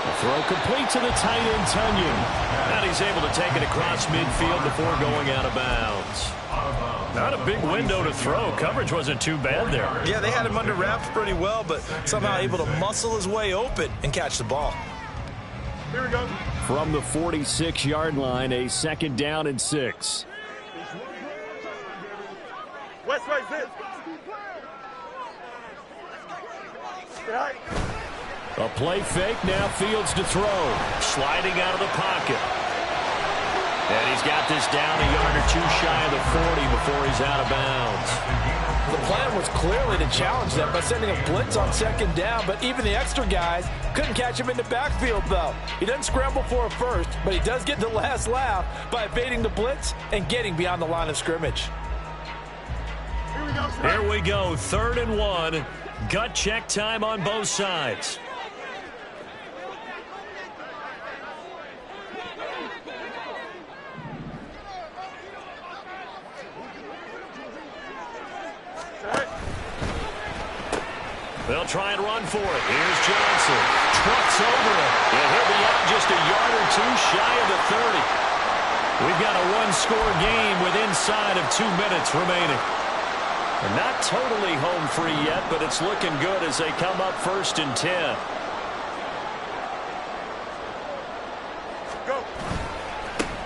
The throw complete to the tight end, Tunyon. And he's able to take it across midfield before going out of bounds. Not a big window to throw. Coverage wasn't too bad there. Yeah, they had him under wraps pretty well, but somehow able to muscle his way open and catch the ball. Here we go. From the 46-yard line, a 2nd down and 6. West right, zip. Right. A play fake, now Fields to throw. Sliding out of the pocket. And he's got this down a yard or 2 shy of the 40 before he's out of bounds. The plan was clearly to challenge them by sending a blitz on 2nd down, but even the extra guys couldn't catch him in the backfield, though. He doesn't scramble for a first, but he does get the last laugh by evading the blitz and getting beyond the line of scrimmage. Here we go, 3rd and 1. Gut check time on both sides. They'll try and run for it. Here's Johnson. Trucks over it. And he'll be out just a yard or 2 shy of the 30. We've got a 1-score game with inside of 2 minutes remaining. They're not totally home free yet, but it's looking good as they come up 1st and 10. Go.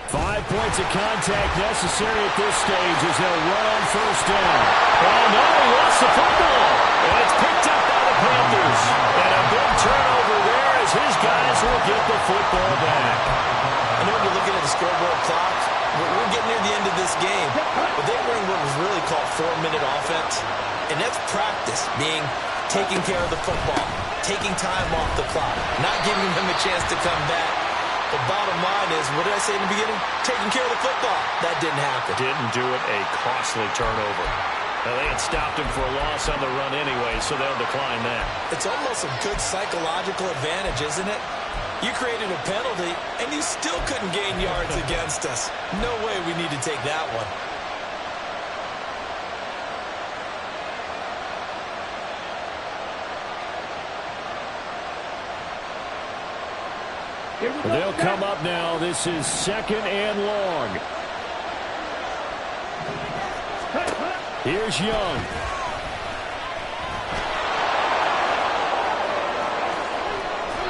5 points of contact necessary at this stage as they'll run on 1st down. Oh, no, he lost the football. And it's picked up by the Panthers. And a big turnover there as his guys will get the football back. I know when you're looking at the scoreboard clock, we're getting near the end of this game, but they were in what was really called 4-minute offense, and that's practice, being taking care of the football, taking time off the clock, not giving them a chance to come back. The bottom line is, what did I say in the beginning? Taking care of the football. That didn't happen. Didn't do it, a costly turnover. Now, they had stopped him for a loss on the run anyway, so they'll decline that. It's almost a good psychological advantage, isn't it? You created a penalty, and you still couldn't gain yards against us. No way we need to take that one. They'll come up now. This is 2nd and long. Here's Young.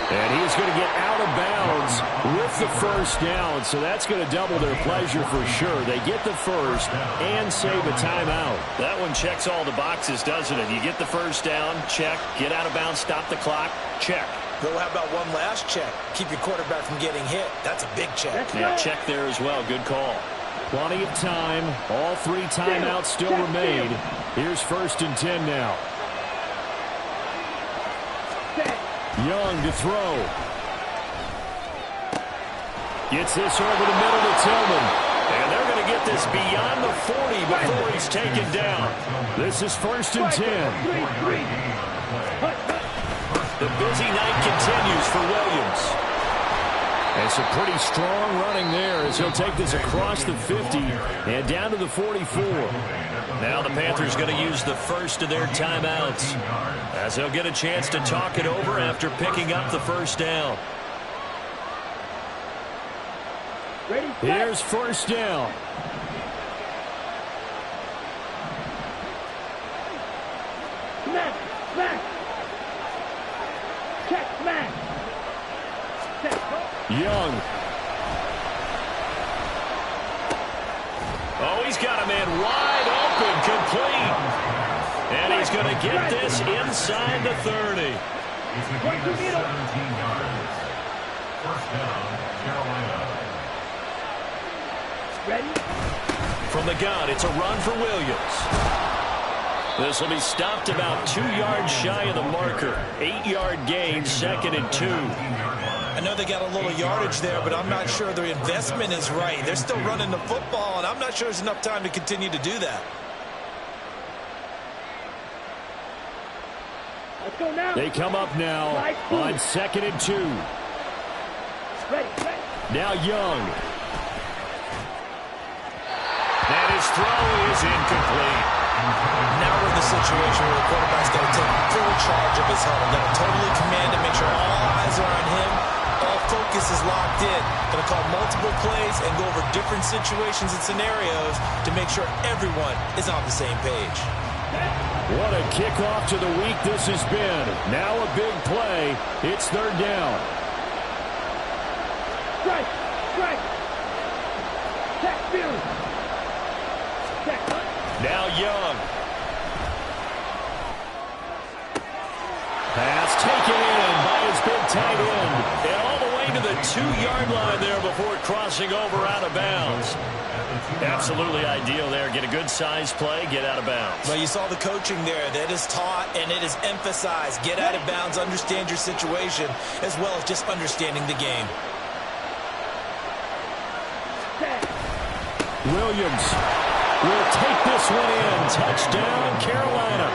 And he's going to get out of bounds with the 1st down. So that's going to double their pleasure for sure. They get the 1st and save a timeout. That one checks all the boxes, doesn't it? You get the 1st down, check. Get out of bounds, stop the clock, check. Though, how about one last check? Keep your quarterback from getting hit. That's a big check. Yeah, check there as well. Good call. Plenty of time. All 3 timeouts still remain. Here's 1st and 10 now. Young to throw. Gets this over the middle to Tillman. And they're going to get this beyond the 40 before he's taken down. This is 1st and 10. The busy night continues for Williams. And some pretty strong running there as he'll take this across the 50 and down to the 44. Now the Panthers going to use the 1st of their timeouts as they'll get a chance to talk it over after picking up the 1st down. Here's 1st down. Young. Oh, he's got a man wide open, complete. And he's going to get this inside the 30. He's going to get 17 yards. 1st down, Carolina. Ready? From the gun, it's a run for Williams. This will be stopped about 2 yards shy of the marker. 8-yard gain, 2nd and 2. I know they got a little yardage there, but I'm not sure their investment is right. They're still running the football, and I'm not sure there's enough time to continue to do that. Let's go now. They come up now on 2nd and 2. Ready. Now Young. And his throw is incomplete. Now we're in the situation where the quarterback's got to take full charge of his huddle. Got to totally command it, make sure all eyes are on him. All focus is locked in. Going to call multiple plays and go over different situations and scenarios to make sure everyone is on the same page. What a kickoff to the week this has been. Now a big play. It's 3rd down. Strike. Check field. Check. Now Young. Pass taken in by his big tight end. And all the way to the 2-yard line there before crossing over out of bounds. Absolutely ideal there. Get a good size play, get out of bounds. Well, you saw the coaching there. That is taught and it is emphasized. Get out of bounds, understand your situation, as well as just understanding the game. Williams will take this one in. Touchdown, Carolina.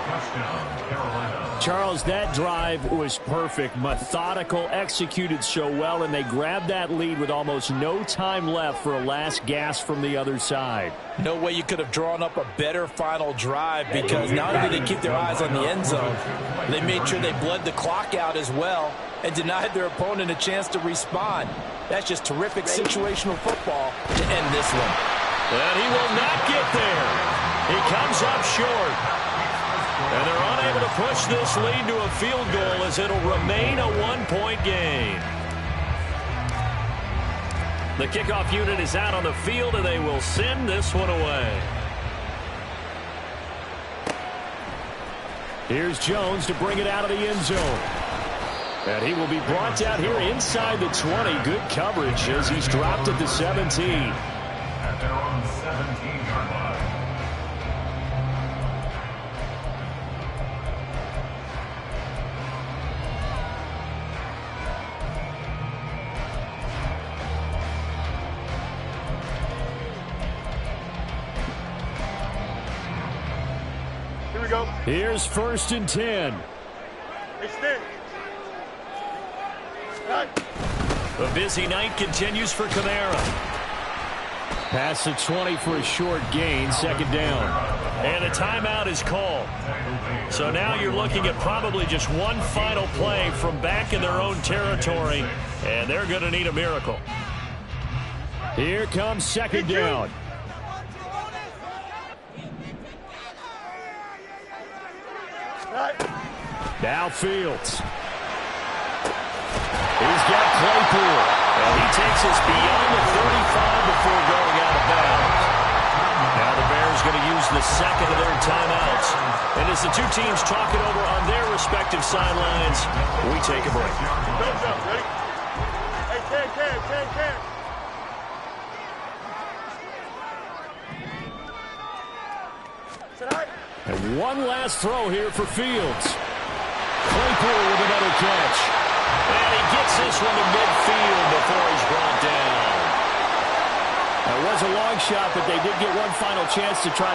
Touchdown, Carolina. Charles, that drive was perfect. Methodical, executed so well, and they grabbed that lead with almost no time left for a last gasp from the other side. No way you could have drawn up a better final drive, because not only did they keep their eyes on the end zone, they made sure they bled the clock out as well and denied their opponent a chance to respond. That's just terrific situational football to end this one. And he will not get there. He comes up short. And they're unable to push this lead to a field goal as it'll remain a one-point game. The kickoff unit is out on the field, and they will send this one away. Here's Jones to bring it out of the end zone. And he will be brought down here inside the 20. Good coverage as he's dropped at the 17. At their own 17-yard line. Here we go. Here's 1st and 10. Extend. Right. A busy night continues for Kamara. Past the 20 for a short gain, 2nd down. And a timeout is called. So now you're looking at probably just one final play from back in their own territory, and they're going to need a miracle. Here comes 2nd down. Right. Now Fields. He's got Claypool. And he takes us beyond the 35 before going out of bounds. Now the Bears going to use the second of their timeouts. And as the two teams talk it over on their respective sidelines, we take a break. Don't jump. Ready? Hey, Cam. Sit high. And one last throw here for Fields. Claypool with another catch. And he gets this one to midfield before he's brought down. That was a long shot, but they did get one final chance to try